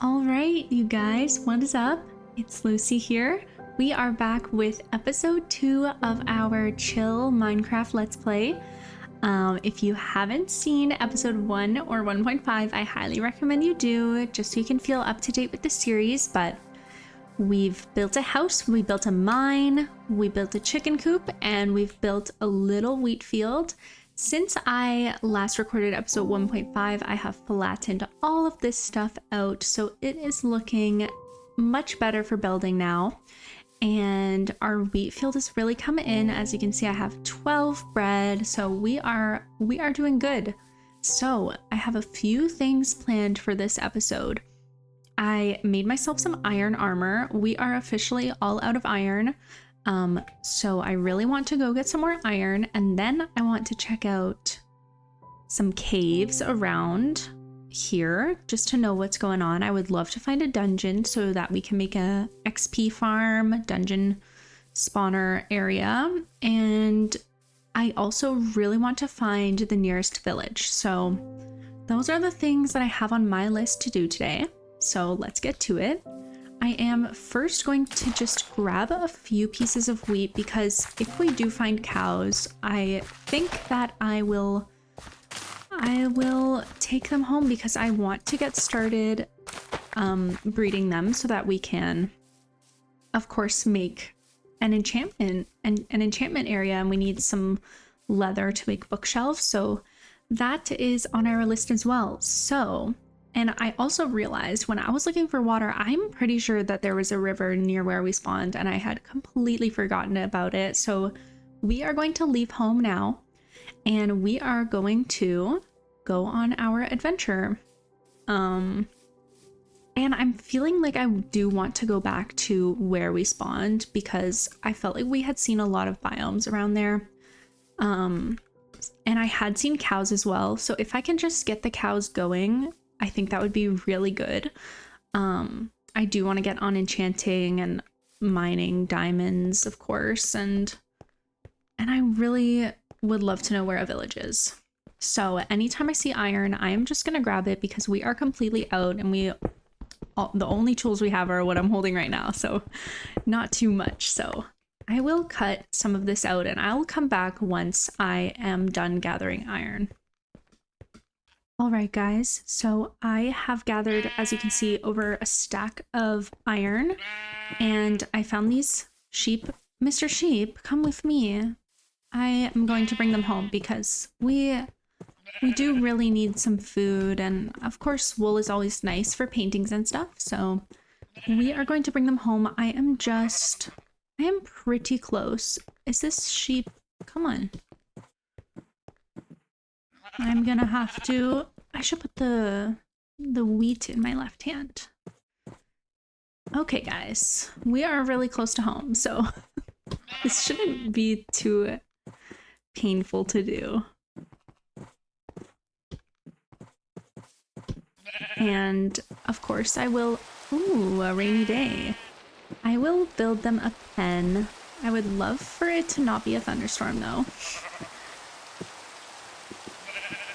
All right, you guys, what is up? It's Lucy here. We are back with episode 2 of our chill Minecraft Let's Play. If you haven't seen episode 1 or 1.5, I highly recommend you do, just so you can feel up to date with the series. But we've built a house, we built a mine, we built a chicken coop, and we've built a little wheat field. Since I last recorded episode 1.5, I have flattened all of this stuff out, so it is looking much better for building now. And our wheat field has really come in. As you can see, I have 12 bread, so we are doing good. So I have a few things planned for this episode. I made myself some iron armor. We are officially all out of iron. So I really want to go get some more iron, and then I want to check out some caves around here just to know what's going on. I would love to find a dungeon so that we can make a XP farm, dungeon spawner area, and I also really want to find the nearest village. So those are the things that I have on my list to do today. So let's get to it. I am first going to just grab a few pieces of wheat because if we do find cows, I think that I will take them home because I want to get started breeding them so that we can, of course, make an enchantment area, and we need some leather to make bookshelves. So that is on our list as well. So. And I also realized when I was looking for water, I'm pretty sure that there was a river near where we spawned and I had completely forgotten about it. So we are going to leave home now and we are going to go on our adventure. And I'm feeling like I do want to go back to where we spawned because I felt like we had seen a lot of biomes around there. And I had seen cows as well. So if I can just get the cows going, I think that would be really good. I do want to get on enchanting and mining diamonds, of course, and I really would love to know where a village is. So anytime I see iron, I am just gonna grab it because we are completely out, and the only tools we have are what I'm holding right now, so not too much. So I will cut some of this out, and I'll come back once I am done gathering iron. All right, guys, so I have gathered, as you can see, over a stack of iron, and I found these sheep. Mr. Sheep, come with me. I am going to bring them home because we do really need some food, and of course, wool is always nice for paintings and stuff, so we are going to bring them home. I am pretty close. Is this sheep? Come on. I'm gonna have to, I should put the wheat in my left hand. Okay, guys, we are really close to home, so this shouldn't be too painful to do. And of course I will, ooh, a rainy day. I will build them a pen. I would love for it to not be a thunderstorm though.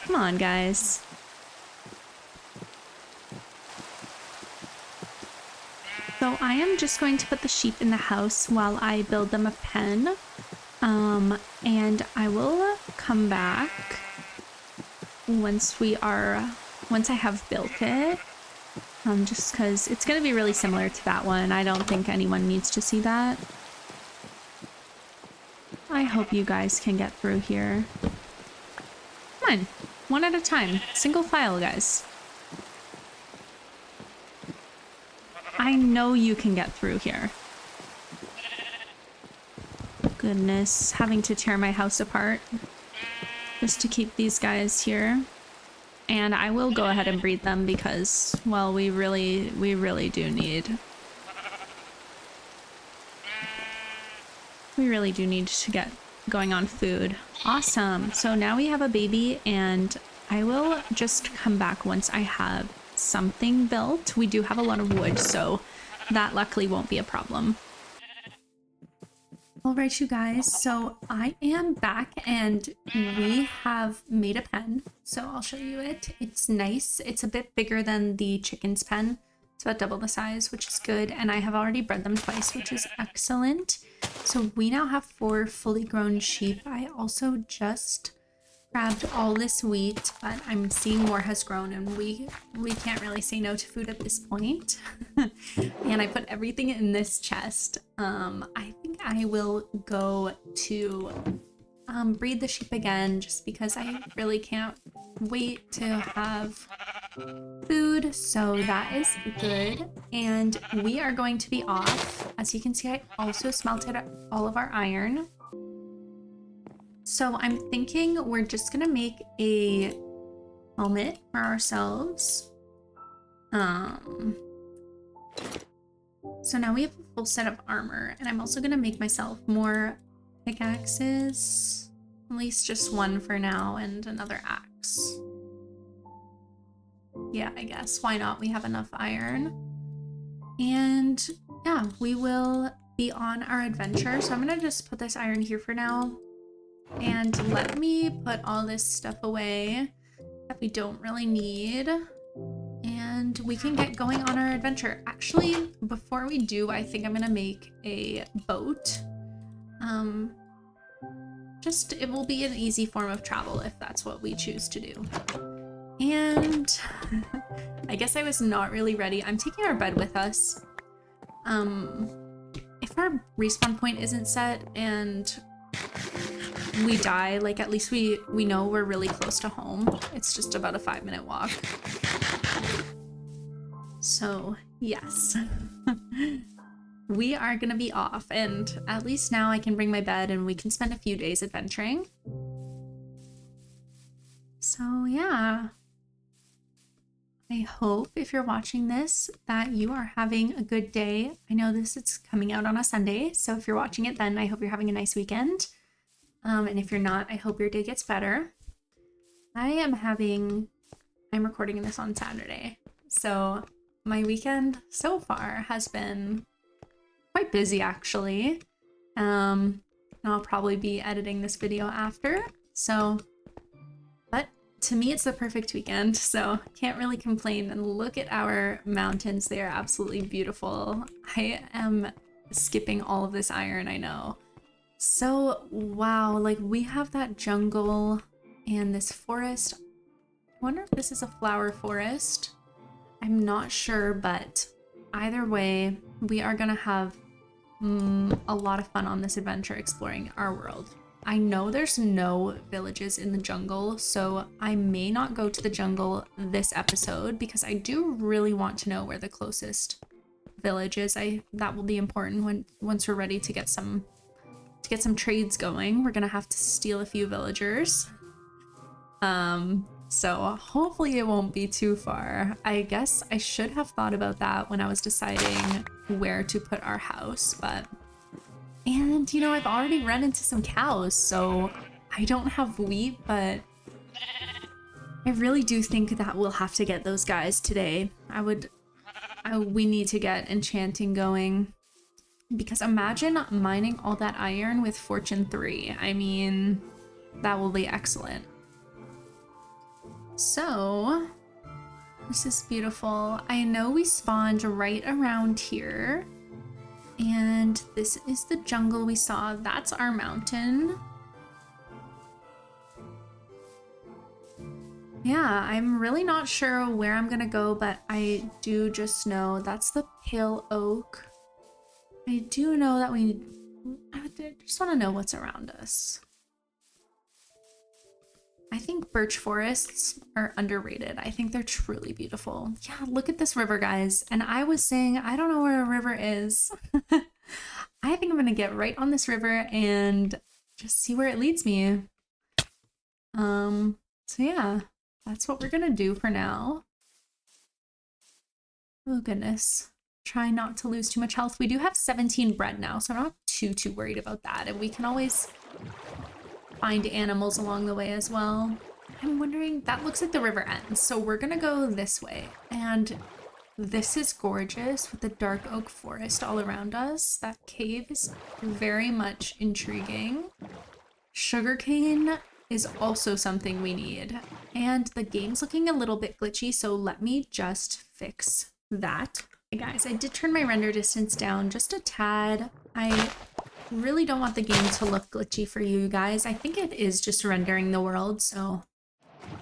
Come on, guys. So I am just going to put the sheep in the house while I build them a pen. And I will come back once I have built it. Just because it's going to be really similar to that one. I don't think anyone needs to see that. I hope you guys can get through here. Come on. One at a time. Single file, guys. I know you can get through here. Goodness, having to tear my house apart just to keep these guys here. And I will go ahead and breed them because, well, we really do need... We really do need to get going on food. Awesome. So now we have a baby, and I will just come back once I have something built. We do have a lot of wood, so that luckily won't be a problem. All right, you guys, so I am back and we have made a pen. So I'll show you it. It's nice. It's a bit bigger than the chicken's pen. It's about double the size, which is good. And I have already bred them twice, which is excellent. So we now have 4 fully grown sheep. I also just grabbed all this wheat, but I'm seeing more has grown, and we can't really say no to food at this point. And I put everything in this chest. I think I will go to breed the sheep again, just because I really can't wait to have food. So that is good. And we are going to be off. As you can see, I also smelted all of our iron. So I'm thinking we're just gonna make a helmet for ourselves. So now we have a full set of armor, and I'm also gonna make myself more pickaxes, at least just one for now, and another axe. Yeah, I guess, why not? We have enough iron. And yeah, we will be on our adventure. So I'm gonna just put this iron here for now. And let me put all this stuff away that we don't really need. And we can get going on our adventure. Actually, before we do, I think I'm gonna make a boat. Just, it will be an easy form of travel if that's what we choose to do. And I guess I was not really ready. I'm taking our bed with us. If our respawn point isn't set and we die, like, at least we know we're really close to home. It's just about a 5-minute walk. So yes. We are gonna be off, and at least now I can bring my bed and we can spend a few days adventuring. So yeah, I hope if you're watching this that you are having a good day. I know this is coming out on a Sunday, so if you're watching it then, I hope you're having a nice weekend. And if you're not, I hope your day gets better. I'm recording this on Saturday, so my weekend so far has been quite busy actually. And I'll probably be editing this video after, so, but to me it's the perfect weekend, so can't really complain. And look at our mountains, they are absolutely beautiful. I am skipping all of this iron, I know. So wow, like we have that jungle and this forest. I wonder if this is a flower forest. I'm not sure, but either way, we are gonna have a lot of fun on this adventure exploring our world. I know there's no villages in the jungle, so I may not go to the jungle this episode because I do really want to know where the closest village is. That will be important once we're ready to get some trades going. We're gonna have to steal a few villagers. So hopefully it won't be too far. I guess I should have thought about that when I was deciding where to put our house, and you know, I've already run into some cows, so I don't have wheat, but I really do think that we'll have to get those guys today. We need to get enchanting going, because imagine mining all that iron with Fortune 3. I mean, that will be excellent. So, this is beautiful. I know we spawned right around here, and this is the jungle we saw. That's our mountain. Yeah, I'm really not sure where I'm gonna go, but I do just know that's the pale oak. I do know that I just want to know what's around us. I think birch forests are underrated. I think they're truly beautiful. Yeah, look at this river, guys. And I was saying, I don't know where a river is. I think I'm gonna get right on this river and just see where it leads me. So yeah, that's what we're gonna do for now. Oh goodness. Try not to lose too much health. We do have 17 bread now, so I'm not too worried about that. And we can always find animals along the way as well. I'm wondering, that looks like the river ends, so we're gonna go this way. And this is gorgeous with the dark oak forest all around us. That cave is very much intriguing. Sugarcane is also something we need. And the game's looking a little bit glitchy, so let me just fix that. Hey guys, I did turn my render distance down just a tad. I really don't want the game to look glitchy for you guys. I think it is just rendering the world, so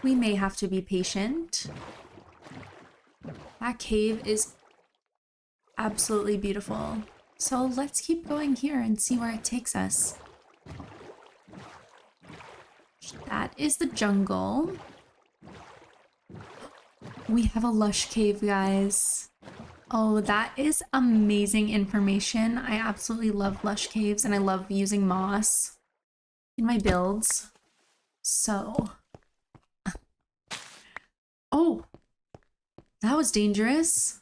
we may have to be patient. That cave is absolutely beautiful. So let's keep going here and see where it takes us. That is the jungle. We have a lush cave, guys. Oh, that is amazing information. I absolutely love lush caves and I love using moss in my builds. So, oh, that was dangerous.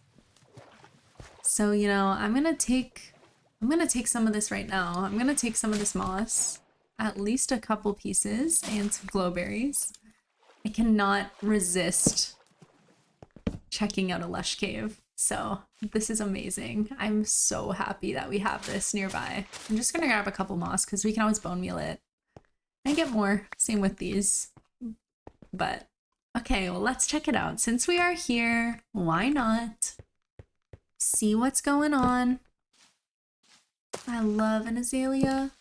So, you know, I'm gonna take some of this right now. I'm gonna take some of this moss, at least a couple pieces, and some glowberries. I cannot resist checking out a lush cave. So this is amazing. I'm so happy that we have this nearby. I'm just gonna grab a couple moss because we can always bone meal it and get more. Same with these. But okay, well, let's check it out. Since we are here, why not see what's going on? I love an azalea.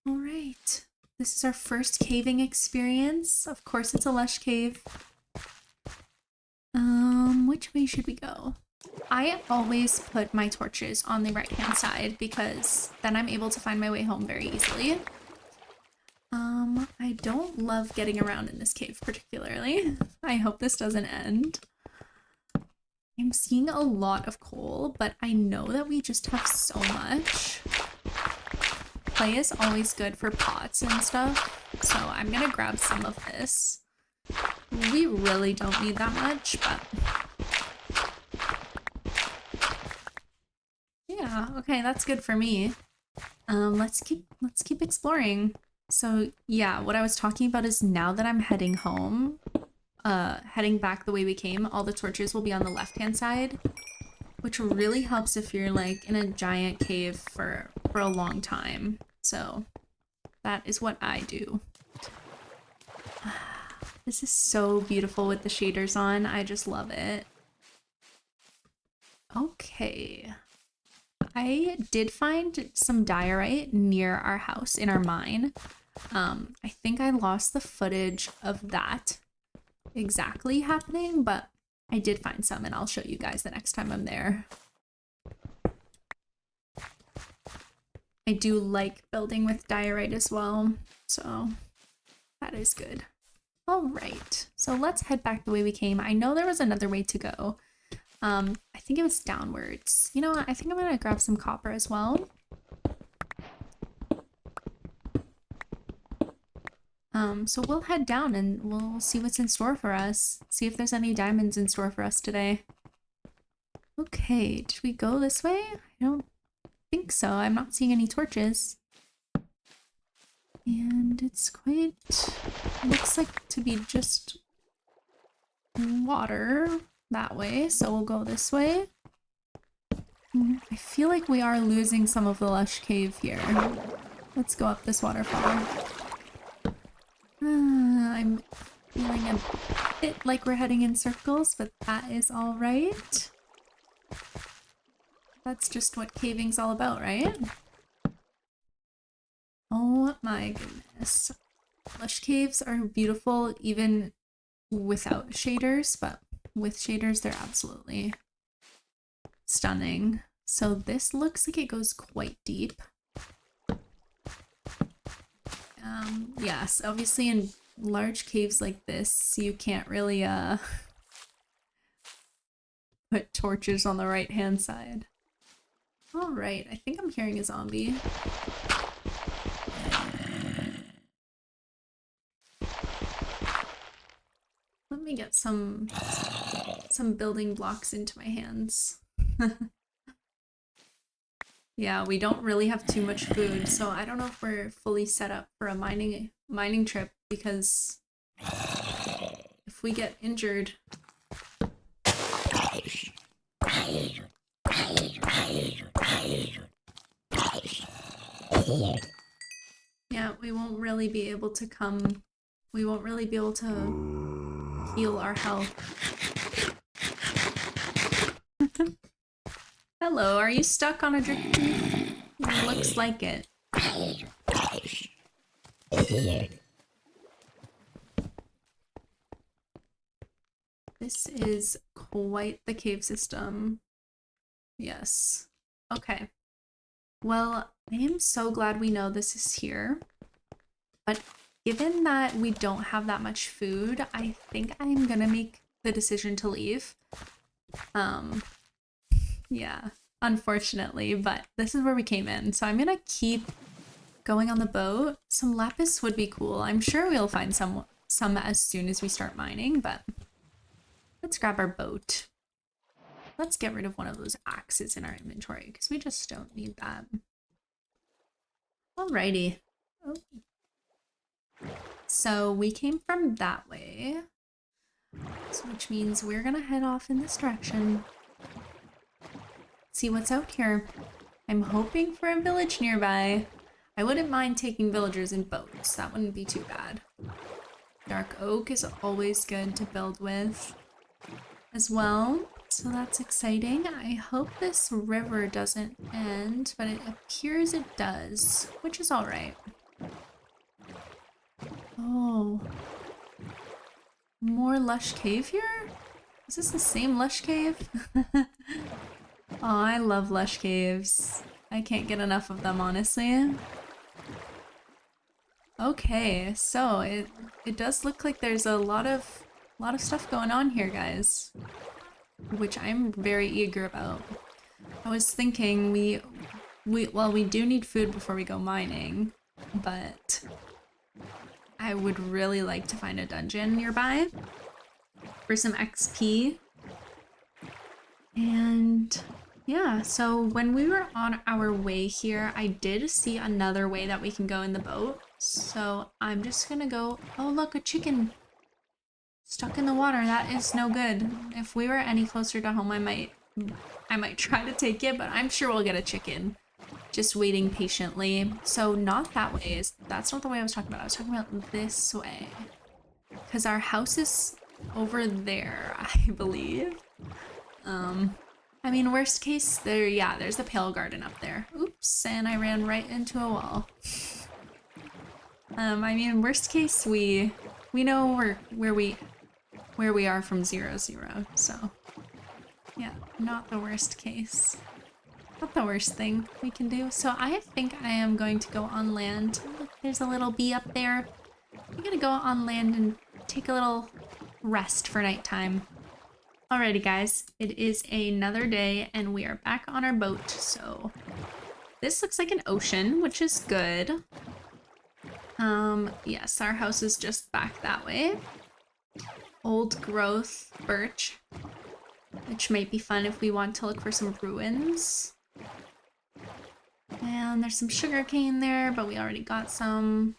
All right, this is our first caving experience. Of course, it's a lush cave. Which way should we go? I always put my torches on the right-hand side because then I'm able to find my way home very easily. I don't love getting around in this cave particularly. I hope this doesn't end. I'm seeing a lot of coal, but I know that we just have so much. Clay is always good for pots and stuff, so I'm gonna grab some of this. We really don't need that much, but yeah, okay, that's good for me. Let's keep exploring. So yeah, what I was talking about is now that I'm heading home, heading back the way we came, all the torches will be on the left-hand side, which really helps if you're like in a giant cave for a long time. So that is what I do. This is so beautiful with the shaders on. I just love it. Okay. I did find some diorite near our house in our mine. I think I lost the footage of that exactly happening, but I did find some and I'll show you guys the next time I'm there. I do like building with diorite as well, so that is good. All right, so let's head back the way we came. I know there was another way to go. I think it was downwards. You know what? I think I'm gonna grab some copper as well. So we'll head down and we'll see what's in store for us. See if there's any diamonds in store for us today. Okay, did we go this way? I don't think so. I'm not seeing any torches. And it's quite, looks like to be just water that way, so we'll go this way. I feel like we are losing some of the lush cave here. Let's go up this waterfall. I'm feeling a bit like we're heading in circles, but that is all right. That's just what caving's all about, right? Oh my goodness. Lush caves are beautiful even without shaders, but with shaders they're absolutely stunning. So this looks like it goes quite deep. Yes, obviously in large caves like this you can't really put torches on the right hand side. All right, I think I'm hearing a zombie. Let me get some building blocks into my hands. Yeah, we don't really have too much food, so I don't know if we're fully set up for a mining trip, because if we get injured, yeah, we won't really be able to heal our health. Hello, are you stuck on a drip tube? Looks like it. This is quite the cave system. Yes. Okay. Well, I am so glad we know this is here. But given that we don't have that much food, I think I'm gonna make the decision to leave. Yeah, unfortunately, but this is where we came in. So I'm gonna keep going on the boat. Some lapis would be cool. I'm sure we'll find some as soon as we start mining, but let's grab our boat. Let's get rid of one of those axes in our inventory because we just don't need that. Alrighty. Oh. So we came from that way, so which means we're gonna head off in this direction. See what's out here. I'm hoping for a village nearby. I wouldn't mind taking villagers in boats. That wouldn't be too bad. Dark oak is always good to build with as well. So that's exciting. I hope this river doesn't end, but it appears it does, which is all right. Oh, more lush cave here? Is this the same lush cave? Oh, I love lush caves. I can't get enough of them, honestly. Okay, so it does look like there's a lot of stuff going on here, guys, which I'm very eager about. I was thinking we do need food before we go mining, but I would really like to find a dungeon nearby for some XP. And yeah, so when we were on our way here, I did see another way that we can go in the boat. So I'm just gonna go. Oh, look, a chicken stuck in the water. That is no good. If we were any closer to home, I might try to take it, but I'm sure we'll get a chicken. Just waiting patiently. So not that way. That's not the way I was talking about. I was talking about this way. Because our house is over there, I believe. I mean, worst case, there's the pale garden up there. Oops, and I ran right into a wall. I mean, worst case, we know where we are from 0, 0, so yeah, not the worst case. Not the worst thing we can do. So I think I am going to go on land. Look, there's a little bee up there. I'm gonna go on land and take a little rest for nighttime. Alrighty guys, it is another day and we are back on our boat. So this looks like an ocean, which is good. Yes, our house is just back that way. Old growth birch, which might be fun if we want to look for some ruins. And there's some sugarcane there, but we already got some.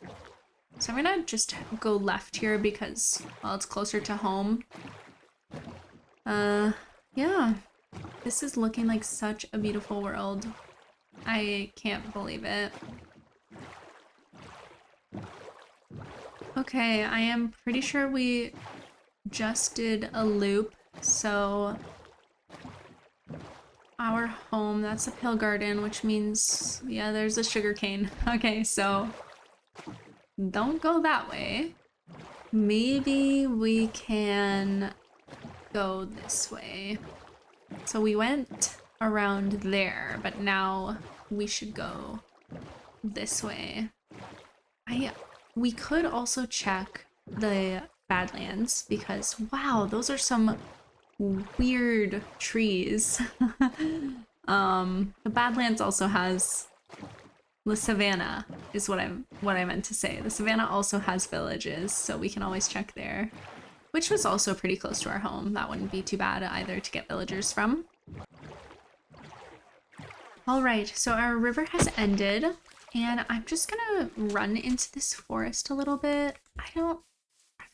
So I'm gonna just go left here because, well, it's closer to home. Yeah, this is looking like such a beautiful world. I can't believe it. Okay, I am pretty sure we just did a loop, so our home, that's a pale garden, which means, yeah, there's a sugarcane. Okay, so don't go that way. Maybe we can go this way. So we went around there, but now we should go this way. We could also check the Badlands because, wow, those are some weird trees. The Badlands also has the savannah is what I meant to say. The savannah also has villages, so we can always check there, which was also pretty close to our home. That wouldn't be too bad either to get villagers from. All right, so our river has ended. And I'm just gonna run into this forest a little bit. Are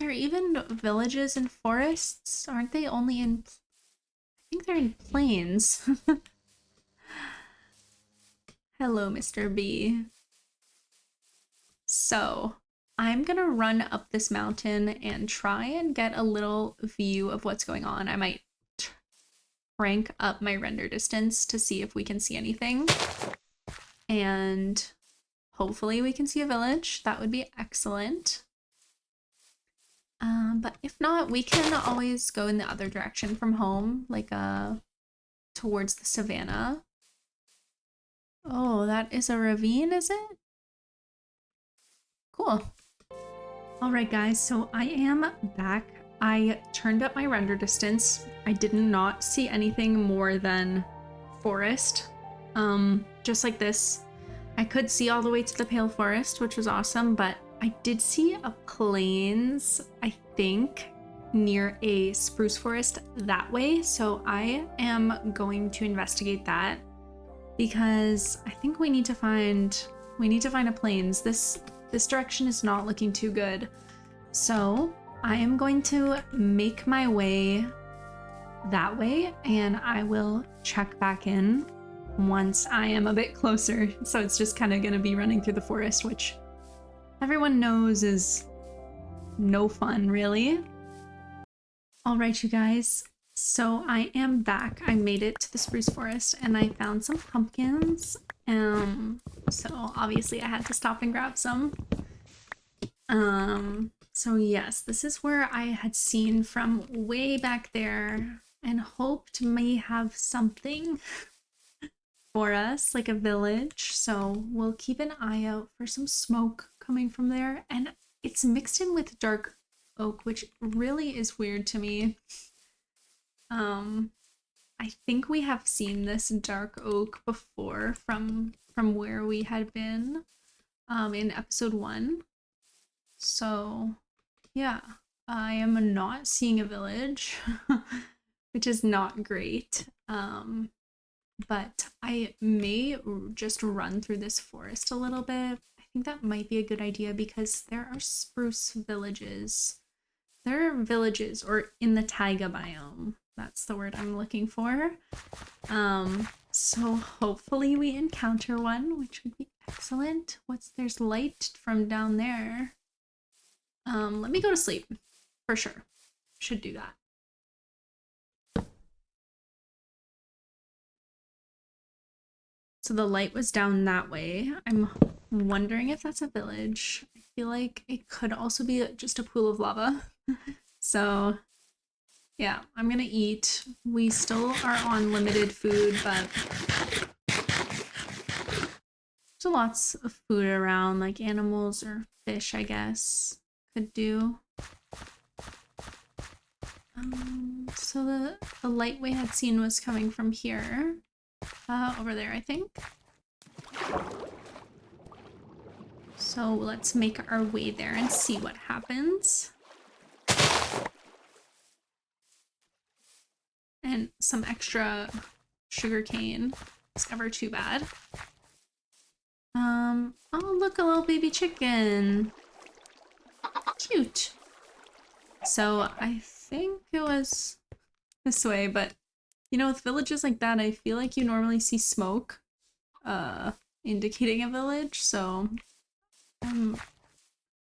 there even villages in forests? Aren't they only in, I think they're in plains. Hello, Mr. B. So I'm gonna run up this mountain and try and get a little view of what's going on. I might crank up my render distance to see if we can see anything. And hopefully we can see a village. That would be excellent. But if not, we can always go in the other direction from home, like towards the savannah. Oh, that is a ravine, is it? Cool. All right, guys, so I am back. I turned up my render distance. I did not see anything more than forest. Just like this. I could see all the way to the pale forest, which was awesome, but I did see a plains, I think, near a spruce forest that way. So I am going to investigate that because I think we need to find a plains. This direction is not looking too good. So I am going to make my way that way and I will check back in once I am a bit closer. So it's just kind of going to be running through the forest, which everyone knows is no fun, really. All right, you guys. So I am back. I made it to the spruce forest and I found some pumpkins. So obviously I had to stop and grab some. So yes, this is where I had seen from way back there and hoped may have something for us, like a village. So we'll keep an eye out for some smoke coming from there. And it's mixed in with dark oak, which really is weird to me. I think we have seen this dark oak before from where we had been in episode 1. So yeah, I am not seeing a village, which is not great. But I may just run through this forest a little bit. I think that might be a good idea because there are spruce villages. There are villages, or in the taiga biome. That's the word I'm looking for. So hopefully we encounter one, which would be excellent. There's light from down there. Let me go to sleep for sure. Should do that. So the light was down that way. I'm wondering if that's a village. I feel like it could also be just a pool of lava. So yeah, I'm gonna eat. We still are on limited food, but there's lots of food around, like animals or fish, I guess, could do. So the light we had seen was coming from here. Over there, I think. So let's make our way there and see what happens. And some extra sugarcane. It's never too bad. Oh, look, a little baby chicken. Cute. So I think it was this way, but you know, with villages like that, I feel like you normally see smoke, indicating a village, so I'm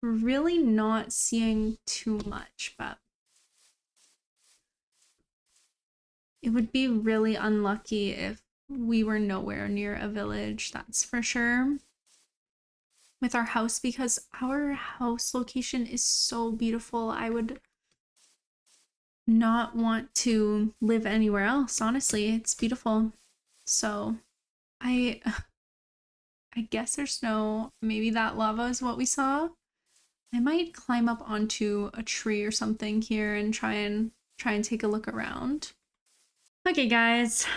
really not seeing too much, but it would be really unlucky if we were nowhere near a village, that's for sure. With our house, because our house location is so beautiful, I would not want to live anywhere else, honestly. It's beautiful. So I guess there's no, maybe that lava is what we saw. I might climb up onto a tree or something here and try and take a look around. Okay guys,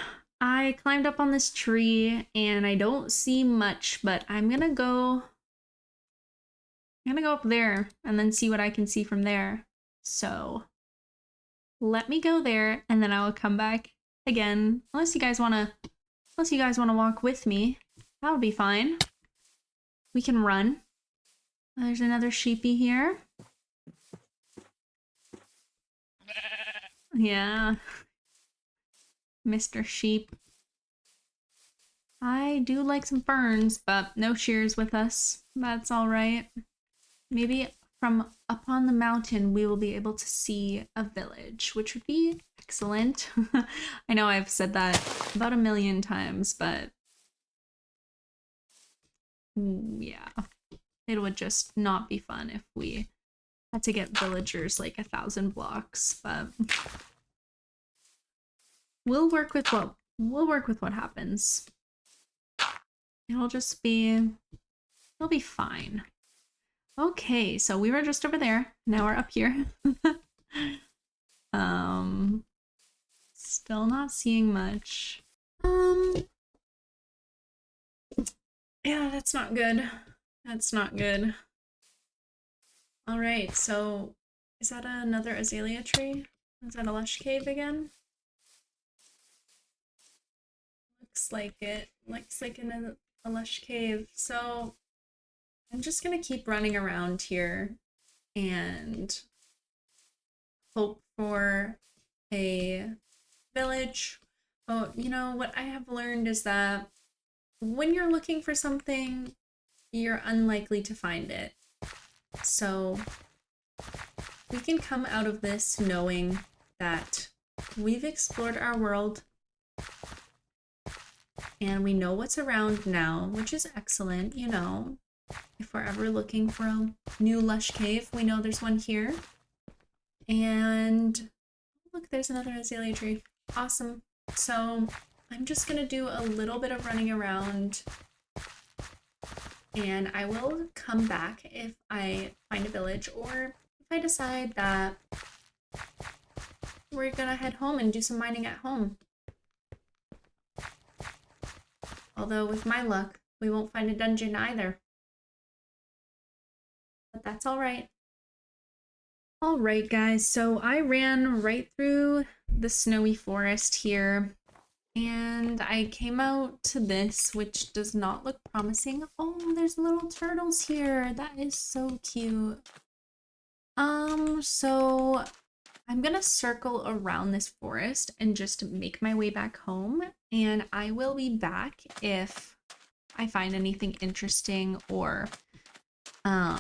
I climbed up on this tree and I don't see much, but I'm gonna go up there and then see what I can see from there. So let me go there and then I will come back again. Unless you guys wanna walk with me, that would be fine. We can run. There's another sheepy here. Yeah. Mr. Sheep. I do like some ferns, but no shears with us. That's all right. Maybe from up on the mountain, we will be able to see a village, which would be excellent. I know I've said that about 1,000,000 times, but yeah, it would just not be fun if we had to get villagers like 1,000 blocks, but we'll work with what happens. It'll be fine. Okay, so we were just over there. Now we're up here. Still not seeing much. Yeah, that's not good. That's not good. All right, so is that another azalea tree? Is that a lush cave again? Looks like it. Looks like in a lush cave. So I'm just gonna keep running around here and hope for a village. But you know what I have learned is that when you're looking for something, you're unlikely to find it. So we can come out of this knowing that we've explored our world and we know what's around now, which is excellent, you know. If we're ever looking for a new lush cave, we know there's one here. And look, there's another azalea tree. Awesome. So I'm just gonna do a little bit of running around and I will come back if I find a village or if I decide that we're gonna head home and do some mining at home. Although with my luck, we won't find a dungeon either. But that's all right. All right, guys, so I ran right through the snowy forest here and I came out to this, which does not look promising. Oh, there's little turtles here. That is so cute. So I'm gonna circle around this forest and just make my way back home, and I will be back if I find anything interesting or, you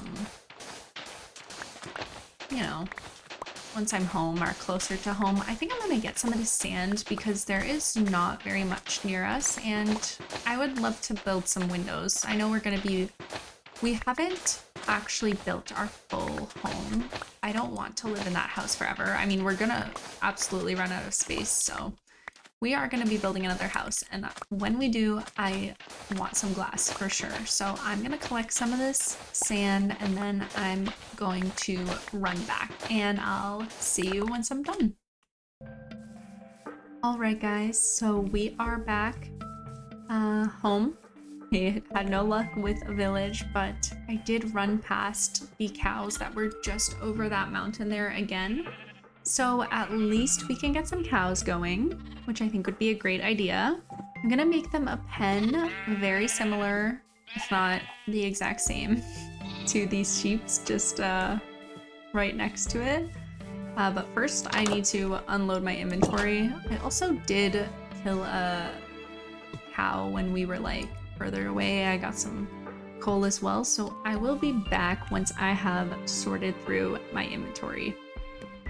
know, once I'm home or closer to home. I think I'm gonna get some of this sand because there is not very much near us, and I would love to build some windows. I know we haven't actually built our full home. I don't want to live in that house forever. I mean, we're gonna absolutely run out of space, so we are gonna be building another house, and when we do, I want some glass for sure. So I'm gonna collect some of this sand and then I'm going to run back and I'll see you once I'm done. All right, guys, so we are back home. I had no luck with a village, but I did run past the cows that were just over that mountain there again. So at least we can get some cows going, which I think would be a great idea. I'm gonna make them a pen very similar, if not the exact same, to these sheeps just right next to it. But first I need to unload my inventory. I also did kill a cow when we were like further away. I got some coal as well, so I will be back once I have sorted through my inventory.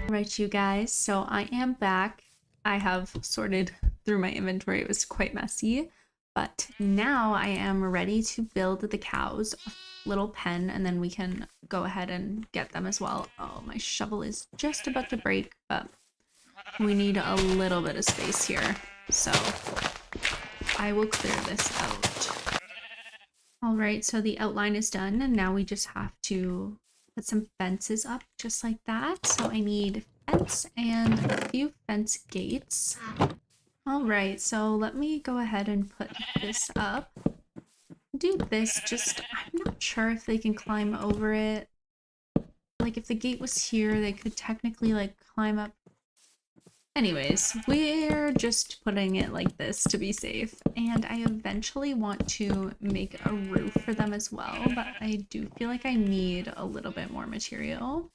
All right, you guys, so I am back. I have sorted through my inventory. It was quite messy, but now I am ready to build the cows a little pen, and then we can go ahead and get them as well. Oh, my shovel is just about to break, but we need a little bit of space here, so I will clear this out. All right, so the outline is done, and now we just have to put some fences up just like that. So I need fence and a few fence gates. All right, so let me go ahead and put this up. Do this, just, I'm not sure if they can climb over it. Like if the gate was here, they could technically like climb up. Anyways, we're just putting it like this to be safe, and I eventually want to make a roof for them as well, but I do feel like I need a little bit more material.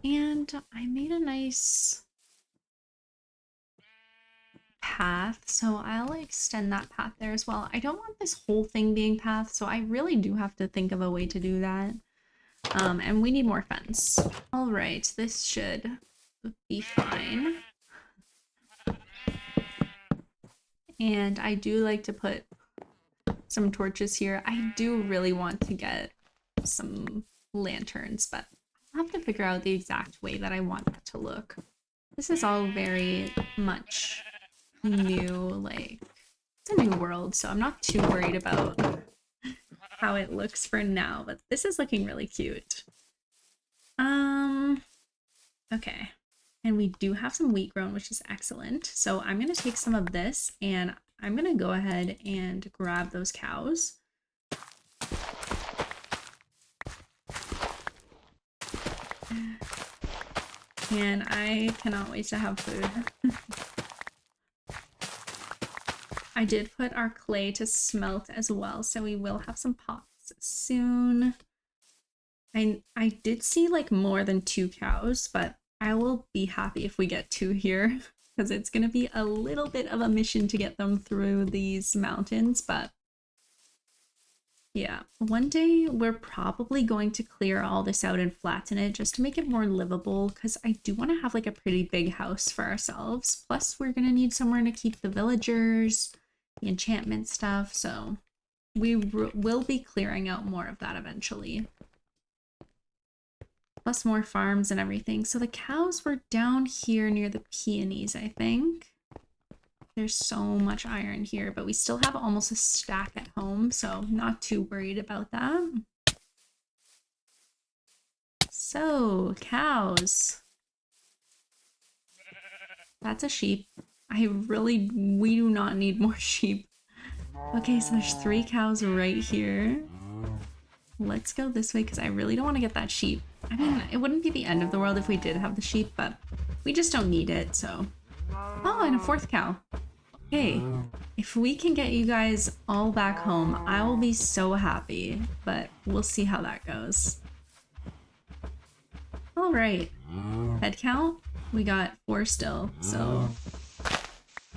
And I made a nice path, so I'll extend that path there as well. I don't want this whole thing being path, so I really do have to think of a way to do that. And we need more fence. All right, this should be fine. And I do like to put some torches here. I do really want to get some lanterns, but I'll have to figure out the exact way that I want that to look. This is all very much new, like, it's a new world, so I'm not too worried about how it looks for now, but this is looking really cute. Okay. And we do have some wheat grown, which is excellent. So I'm going to take some of this and I'm going to go ahead and grab those cows. And I cannot wait to have food. I did put our clay to smelt as well, so we will have some pots soon. I did see like more than 2 cows, but I will be happy if we get 2 here because it's going to be a little bit of a mission to get them through these mountains, but yeah, one day we're probably going to clear all this out and flatten it just to make it more livable because I do want to have like a pretty big house for ourselves. Plus we're going to need somewhere to keep the villagers, the enchantment stuff, so we will be clearing out more of that eventually. Plus more farms and everything. So the cows were down here near the peonies, I think. There's so much iron here, but we still have almost a stack at home, so not too worried about that. So, cows. That's a sheep. We do not need more sheep. Okay, so there's 3 cows right here. Let's go this way because I really don't want to get that sheep. I mean, it wouldn't be the end of the world if we did have the sheep, but we just don't need it, so. Oh, and a 4th cow. Okay, if we can get you guys all back home, I will be so happy, but we'll see how that goes. All right, head count, we got 4 still, so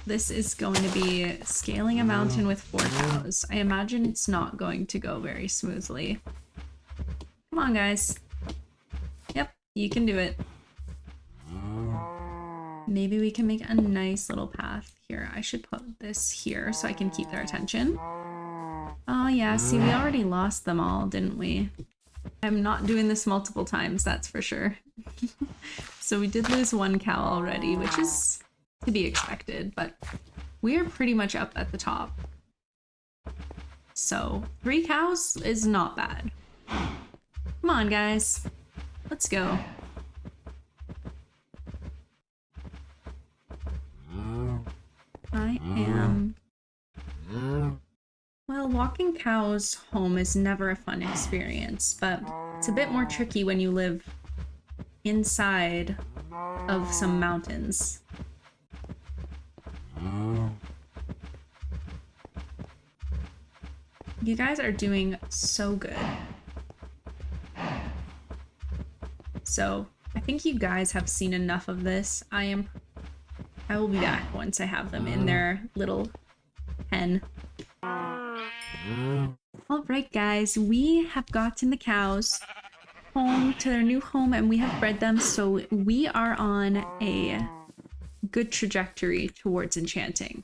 this is going to be scaling a mountain with 4 cows. I imagine it's not going to go very smoothly. Come on, guys. Yep, you can do it. Maybe we can make a nice little path here. I should put this here so I can keep their attention. Oh yeah, see, we already lost them all, didn't we? I'm not doing this multiple times, that's for sure. So we did lose 1 cow already, which is to be expected, but we are pretty much up at the top. So 3 cows is not bad. Come on, guys. Let's go. I am... Well, walking cows home is never a fun experience, but it's a bit more tricky when you live inside of some mountains. You guys are doing so good. So, I think you guys have seen enough of this. I will be back once I have them in their little pen. Alright guys, we have gotten the cows home to their new home and we have bred them, so we are on a good trajectory towards enchanting.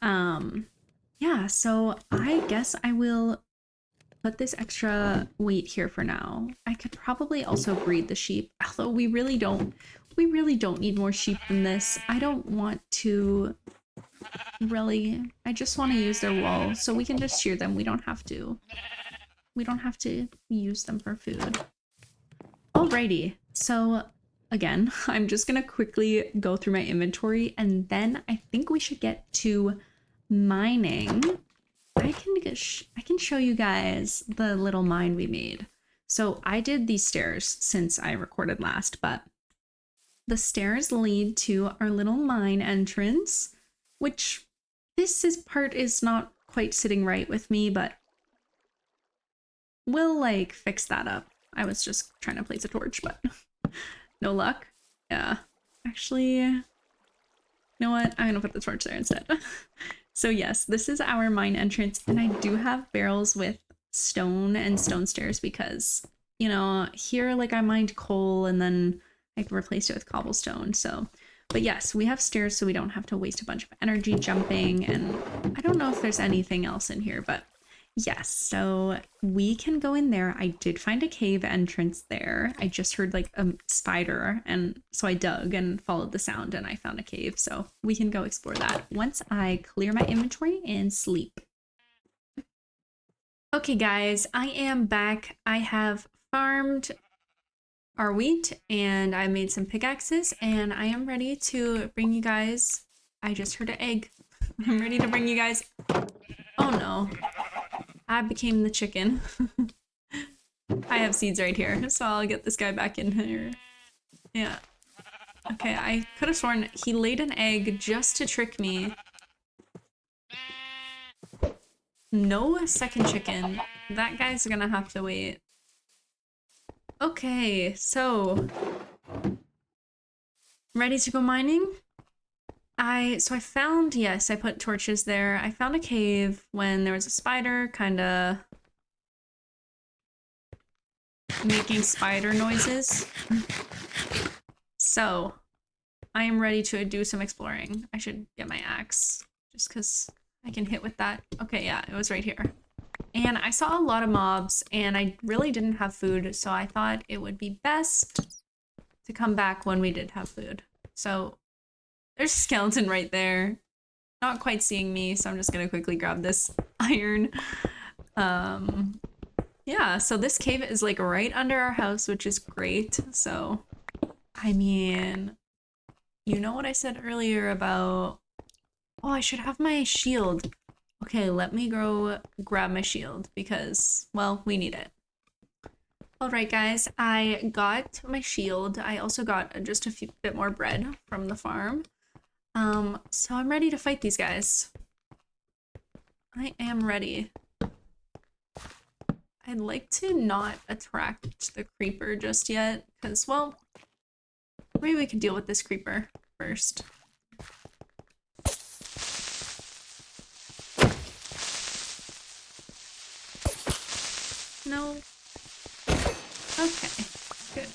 Yeah, so I guess I will put this extra weight here for now. I could probably also breed the sheep, although we really don't need more sheep than this. I don't want to I just want to use their wool, so we can just shear them. We don't have to use them for food. Alrighty, so again, I'm just gonna quickly go through my inventory and then I think we should get to mining. I can show you guys the little mine we made. So I did these stairs since I recorded last, but the stairs lead to our little mine entrance, which part is not quite sitting right with me, but we'll like fix that up. I was just trying to place a torch, but no luck. Yeah, actually, you know what? I'm gonna put the torch there instead. So yes, this is our mine entrance, and I do have barrels with stone and stone stairs because you know, here, like I mined coal and then I replaced it with cobblestone. So, but yes, we have stairs so we don't have to waste a bunch of energy jumping. And I don't know if there's anything else in here, but yes, so we can go in there. I did find a cave entrance there. I just heard like a spider, and so I dug and followed the sound and I found a cave. So we can go explore that once I clear my inventory and sleep. Okay guys, I am back. I have farmed our wheat and I made some pickaxes and I am ready to bring you guys. I just heard an egg. I'm ready to bring you guys. Oh no. I became the chicken. I have seeds right here, so I'll get this guy back in here. Yeah. Okay, I could have sworn he laid an egg just to trick me. No second chicken. That guy's gonna have to wait. Okay, so ready to go mining? So I found, yes, I put torches there. I found a cave when there was a spider kind of making spider noises. So I am ready to do some exploring. I should get my axe just because I can hit with that. Okay, yeah, it was right here. And I saw a lot of mobs and I really didn't have food, so I thought it would be best to come back when we did have food. So there's a skeleton right there. Not quite seeing me, so I'm just gonna quickly grab this iron. Yeah, so this cave is like right under our house, which is great. So, I mean, you know what I said earlier about, oh, I should have my shield. Okay, let me go grab my shield because, well, we need it. All right, guys, I got my shield. I also got just a bit more bread from the farm. So I'm ready to fight these guys. I am ready. I'd like to not attract the creeper just yet, because, well, maybe we can deal with this creeper first. No. Okay, good.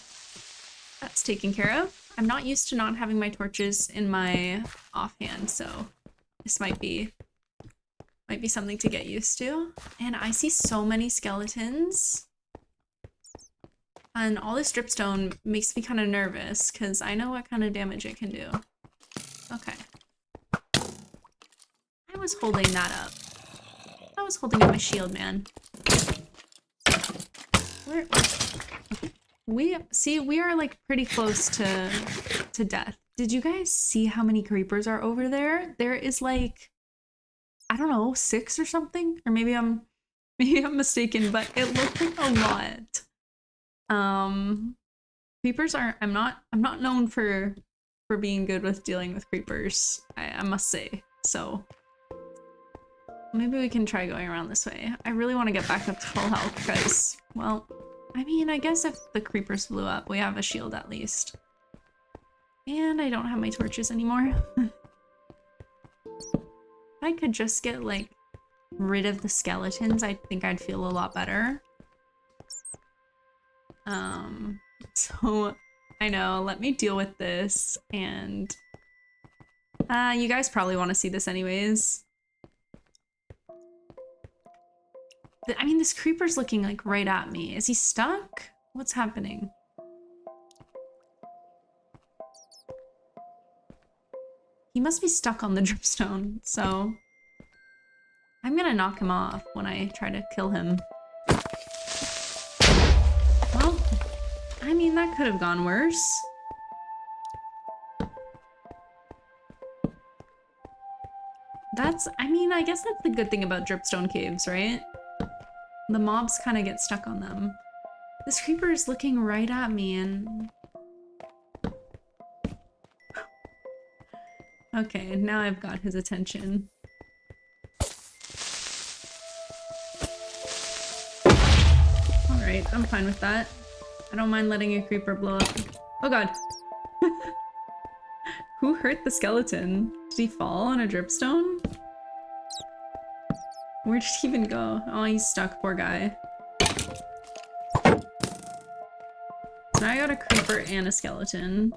That's taken care of. I'm not used to not having my torches in my offhand, so this might be something to get used to. And I see so many skeletons. And all this dripstone makes me kind of nervous because I know what kind of damage it can do. Okay. I was holding that up. I was holding up my shield, man. Where? Okay. We are like pretty close to death. Did you guys see how many creepers are over there? There is like, I don't know, 6 or something, or maybe I'm mistaken, but it looked like a lot. Creepers are, I'm not known for being good with dealing with creepers, I must say. So maybe we can try going around this way. I really want to get back up to full health because, well, I mean, I guess if the creepers blew up, we have a shield at least. And I don't have my torches anymore. If I could just get, like, rid of the skeletons, I think I'd feel a lot better. So, I know, let me deal with this, and you guys probably want to see this anyways. I mean, this creeper's looking, like, right at me. Is he stuck? What's happening? He must be stuck on the dripstone, so I'm gonna knock him off when I try to kill him. Well, I mean, that could have gone worse. I mean, I guess that's the good thing about dripstone caves, right? The mobs kind of get stuck on them. This creeper is looking right at me and... Okay, now I've got his attention. Alright, I'm fine with that. I don't mind letting a creeper blow up. Oh god. Who hurt the skeleton? Did he fall on a dripstone? Where did he even go? Oh, he's stuck, poor guy. Now I got a creeper and a skeleton.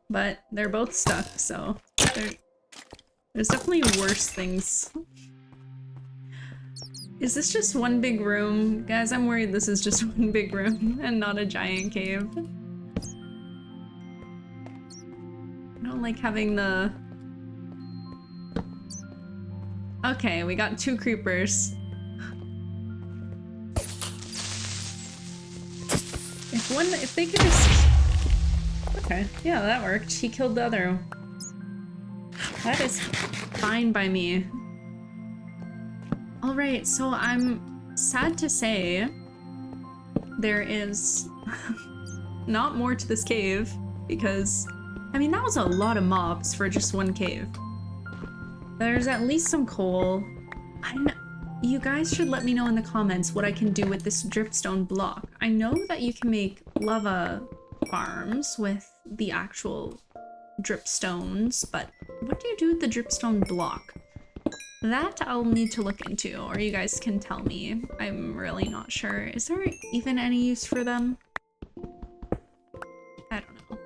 But they're both stuck, so there's definitely worse things. Is this just one big room? Guys, I'm worried this is just one big room and not a giant cave. I don't like having the... Okay, we got 2 creepers. If they could just... Okay, yeah, that worked. He killed the other. That is fine by me. Alright, so I'm sad to say there is not more to this cave because, I mean, that was a lot of mobs for just one cave. There's at least some coal. You guys should let me know in the comments what I can do with this dripstone block. I know that you can make lava farms with the actual dripstones, but what do you do with the dripstone block? That I'll need to look into, or you guys can tell me. I'm really not sure. Is there even any use for them? I don't know.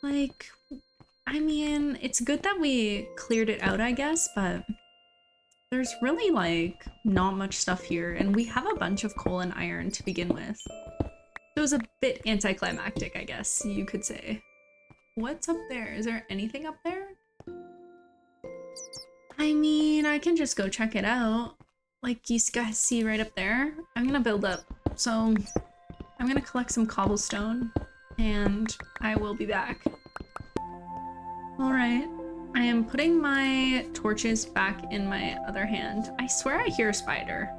Like, I mean, it's good that we cleared it out, I guess, but there's really, like, not much stuff here, and we have a bunch of coal and iron to begin with. It was a bit anticlimactic, I guess you could say. What's up there? Is there anything up there? I mean, I can just go check it out. Like you guys see right up there. I'm gonna build up. So I'm gonna collect some cobblestone and I will be back. All right. I am putting my torches back in my other hand. I swear I hear a spider.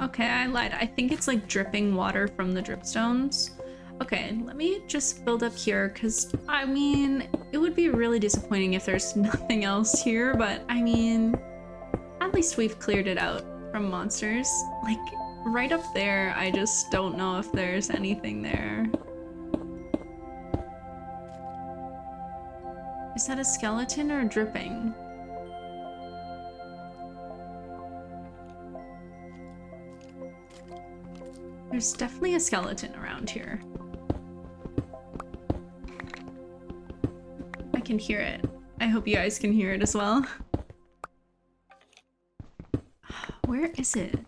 Okay, I lied. I think it's like dripping water from the dripstones. Okay, let me just build up here because, I mean, it would be really disappointing if there's nothing else here, but I mean, at least we've cleared it out from monsters. Like, right up there, I just don't know if there's anything there. Is that a skeleton or dripping? There's definitely a skeleton around here. I can hear it. I hope you guys can hear it as well. Where is it?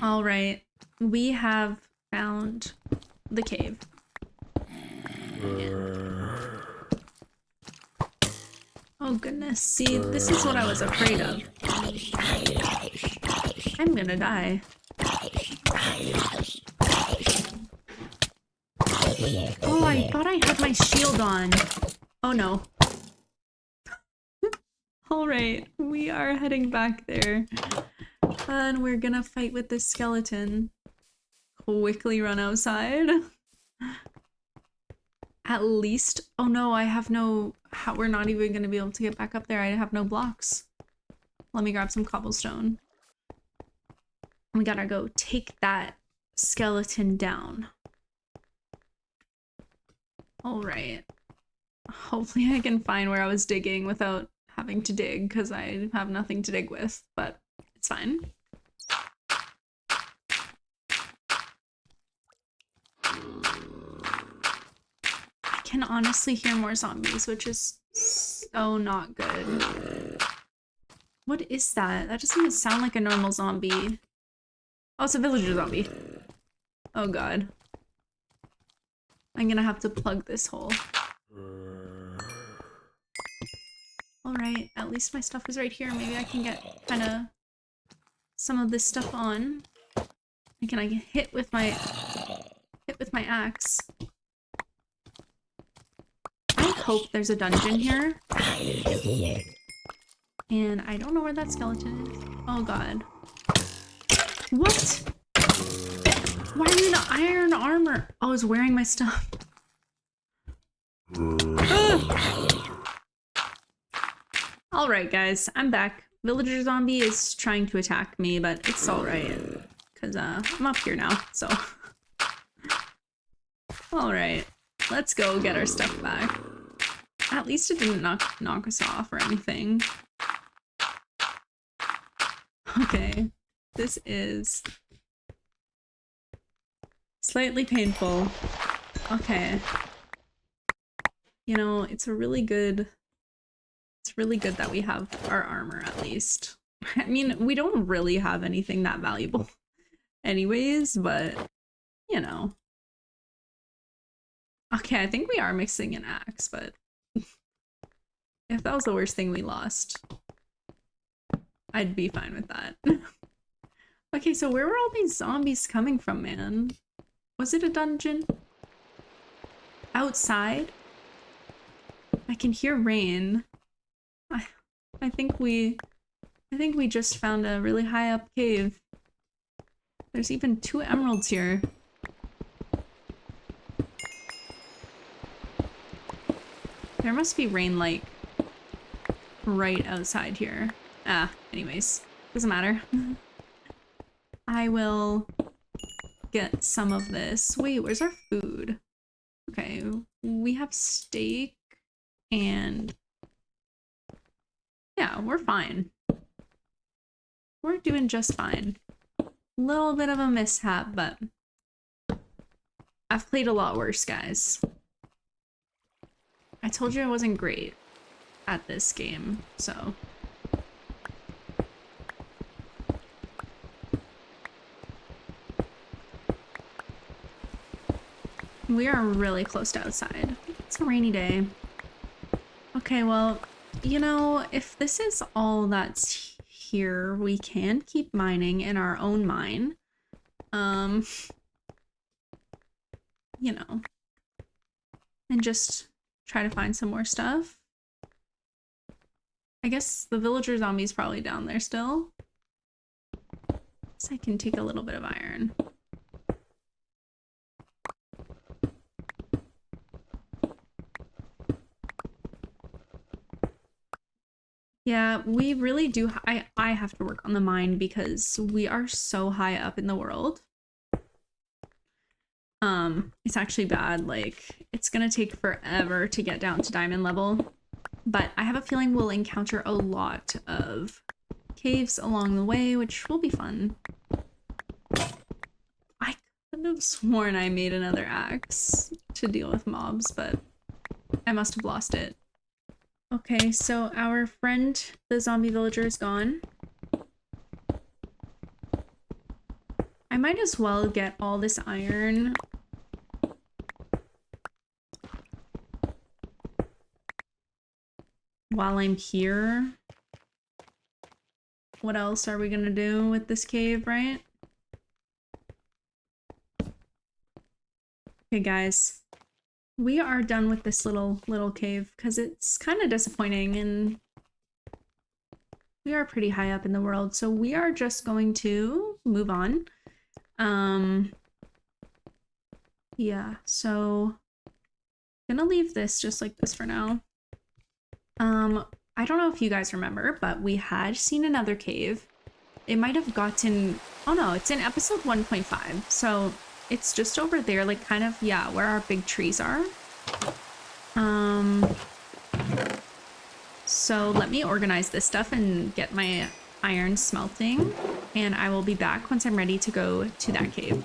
All right, we have found the cave. Oh goodness, see, this is what I was afraid of. I'm gonna die. Oh, I thought I had my shield on. Oh no. Alright, we are heading back there. And we're gonna fight with this skeleton. Quickly run outside. At least... Oh no, I have no... We're not even gonna be able to get back up there. I have no blocks. Let me grab some cobblestone. We gotta go take that skeleton down. Alright. Hopefully I can find where I was digging without having to dig, because I have nothing to dig with, but it's fine. I can honestly hear more zombies, which is so not good. What is that? That doesn't even sound like a normal zombie. Oh, it's a villager zombie. Oh god. I'm gonna have to plug this hole. Alright, at least my stuff is right here. Maybe I can get kind of some of this stuff on. I can hit with my axe. I hope there's a dungeon here. And I don't know where that skeleton is. Oh god. What? Why are you in iron armor? Oh, I was wearing my stuff. Alright guys, I'm back. Villager zombie is trying to attack me, but it's alright. Because I'm up here now, so. Alright, let's go get our stuff back. At least it didn't knock us off or anything. Okay, this is slightly painful. Okay. You know, it's really good that we have our armor at least. I mean, we don't really have anything that valuable anyways, but you know. Okay, I think we are mixing an axe, but if that was the worst thing we lost, I'd be fine with that. Okay, so where were all these zombies coming from, man? Was it a dungeon? Outside? I can hear rain. I think we just found a really high up cave. There's even 2 emeralds here. There must be rain like right outside here. Anyways, doesn't matter. I will get some of this. Wait, where's our food? Okay, we have steak and yeah, we're fine. We're doing just fine. Little bit of a mishap, but I've played a lot worse, guys. I told you I wasn't great at this game, so. We are really close to outside. It's a rainy day. Okay, well, you know, if this is all that's here, we can keep mining in our own mine. You know, and just try to find some more stuff. I guess the villager zombie's probably down there still. So I can take a little bit of iron. Yeah, we really do. I have to work on the mine because we are so high up in the world. It's actually bad. Like, it's gonna take forever to get down to diamond level, but I have a feeling we'll encounter a lot of caves along the way, which will be fun. I could have sworn I made another axe to deal with mobs, but I must have lost it. Okay, so our friend, the zombie villager, is gone. I might as well get all this iron. While I'm here. What else are we gonna do with this cave, right? Okay, guys. We are done with this little cave because it's kind of disappointing and we are pretty high up in the world, so we are just going to move on. Yeah, so I'm gonna leave this just like this for now. I don't know if you guys remember, but we had seen another cave. It might have gotten, oh no, it's in episode 1.5, so it's just over there, like kind of, yeah, where our big trees are. So let me organize this stuff and get my iron smelting, and I will be back once I'm ready to go to that cave.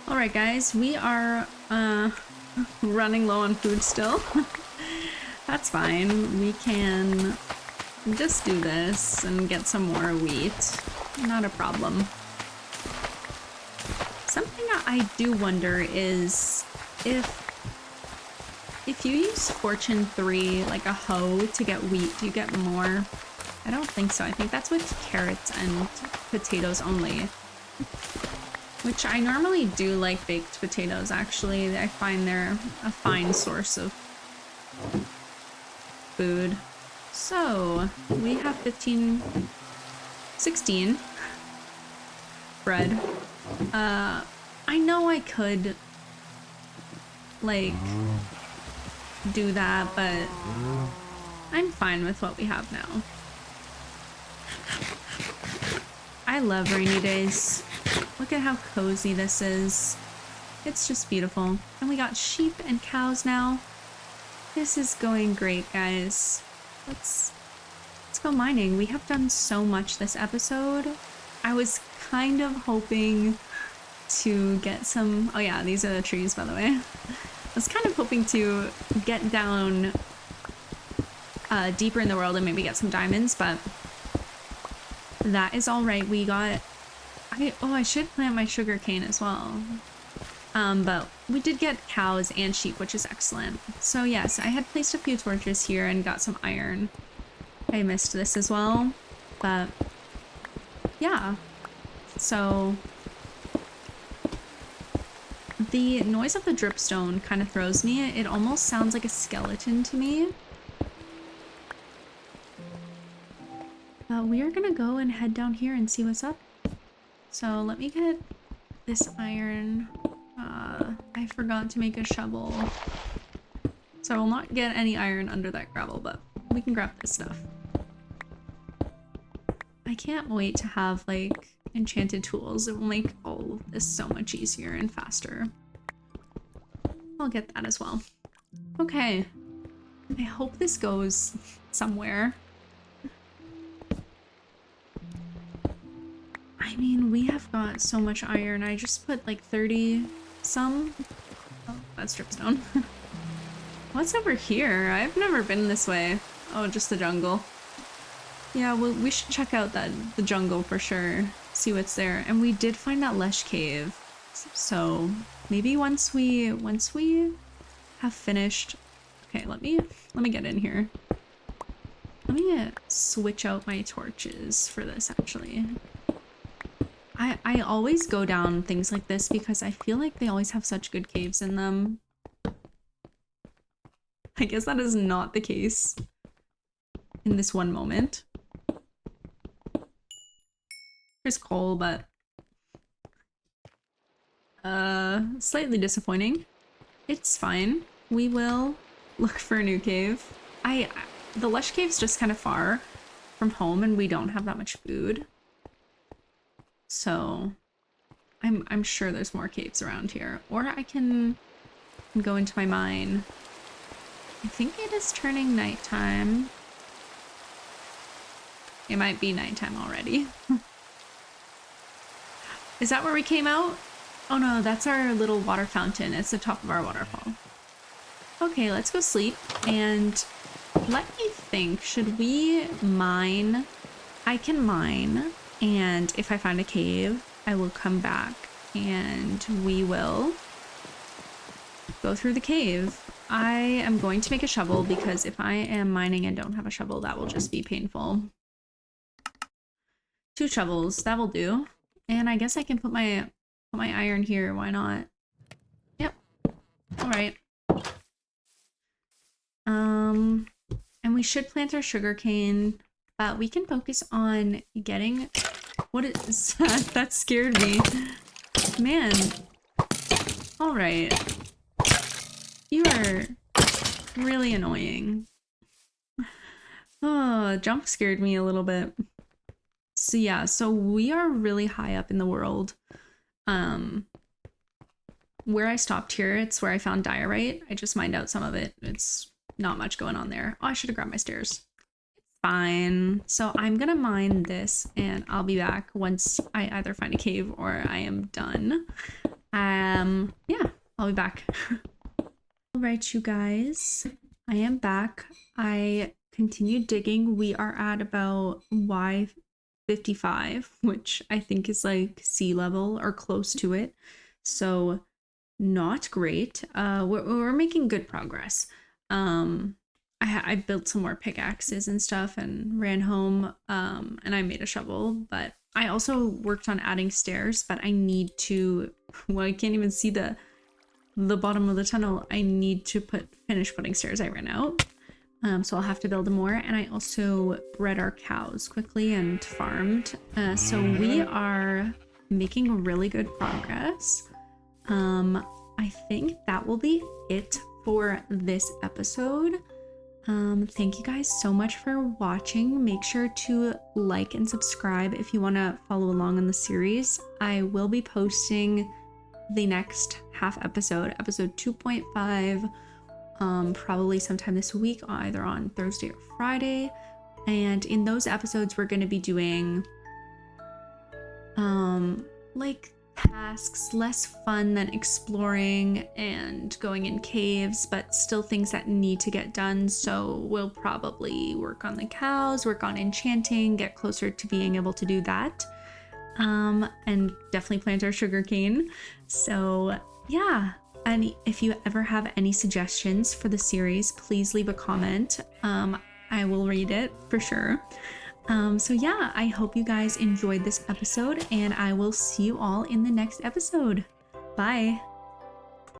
All right, guys, we are running low on food still. That's fine. We can just do this and get some more wheat. Not a problem. Something I do wonder is if you use Fortune 3, like a hoe, to get wheat, do you get more? I don't think so. I think that's with carrots and potatoes only. Which I normally do like baked potatoes, actually. I find they're a fine source of food. So, we have 16 bread. I know I could, like, do that, but I'm fine with what we have now. I love rainy days. Look at how cozy this is. It's just beautiful. And we got sheep and cows now. This is going great, guys. Let's go mining. We have done so much this episode. I was kind of hoping to get some... Oh yeah, these are the trees, by the way. I was kind of hoping to get down deeper in the world and maybe get some diamonds, but that is all right. We got... I should plant my sugar cane as well. But we did get cows and sheep, which is excellent. So yes, I had placed a few torches here and got some iron. I missed this as well, but yeah. So the noise of the dripstone kind of throws me. It almost sounds like a skeleton to me. We are gonna go and head down here and see what's up. So let me get this iron. I forgot to make a shovel. So I will not get any iron under that gravel, but we can grab this stuff. I can't wait to have like enchanted tools. It will make all of this so much easier and faster. I'll get that as well. Okay. I hope this goes somewhere. I mean, we have got so much iron. I just put like 30 some. Oh, that's dripstone. What's over here? I've never been this way. Oh, just the jungle. Yeah, well, we should check out the jungle for sure. See what's there. And we did find that lush cave. So maybe once we have finished. Okay, let me get in here. Let me switch out my torches for this actually. I always go down things like this because I feel like they always have such good caves in them. I guess that is not the case in this one moment. There's coal, but slightly disappointing. It's fine. We will look for a new cave. The lush cave's just kind of far from home and we don't have that much food. So I'm sure there's more caves around here. Or I can go into my mine. I think it is turning nighttime. It might be nighttime already. Is that where we came out? Oh no, that's our little water fountain. It's the top of our waterfall. Okay, let's go sleep. And let me think, should we mine? I can mine. And if I find a cave, I will come back and we will go through the cave. I am going to make a shovel because if I am mining and don't have a shovel, that will just be painful. 2 shovels, that will do. And I guess I can put my iron here. Why not? Yep. All right. And we should plant our sugarcane, but we can focus on getting. What is that? That scared me. Man. All right. You are really annoying. Oh, jump scared me a little bit. So yeah, so we are really high up in the world. Where I stopped here, it's where I found diorite. I just mined out some of it. It's not much going on there. Oh, I should have grabbed my stairs. Fine. So I'm gonna mine this and I'll be back once I either find a cave or I am done. Yeah, I'll be back. All right, you guys, I am back. I continued digging. We are at about Y55, which I think is like sea level or close to it. So not great. We're making good progress. I built some more pickaxes and stuff and ran home and I made a shovel, but I also worked on adding stairs, but I need to, well, I can't even see the bottom of the tunnel. I need to finish putting stairs. I ran out. So I'll have to build more. And I also bred our cows quickly and farmed. So we are making really good progress. I think that will be it for this episode. Thank you guys so much for watching. Make sure to like and subscribe if you want to follow along in the series. I will be posting the next half episode, episode 2.5, probably sometime this week, either on Thursday or Friday. And in those episodes, we're going to be doing like tasks, less fun than exploring and going in caves, but still things that need to get done. So we'll probably work on the cows, work on enchanting, get closer to being able to do that. And definitely plant our sugarcane. So yeah, and if you ever have any suggestions for the series, please leave a comment. I will read it for sure. So yeah, I hope you guys enjoyed this episode, and I will see you all in the next episode. Bye.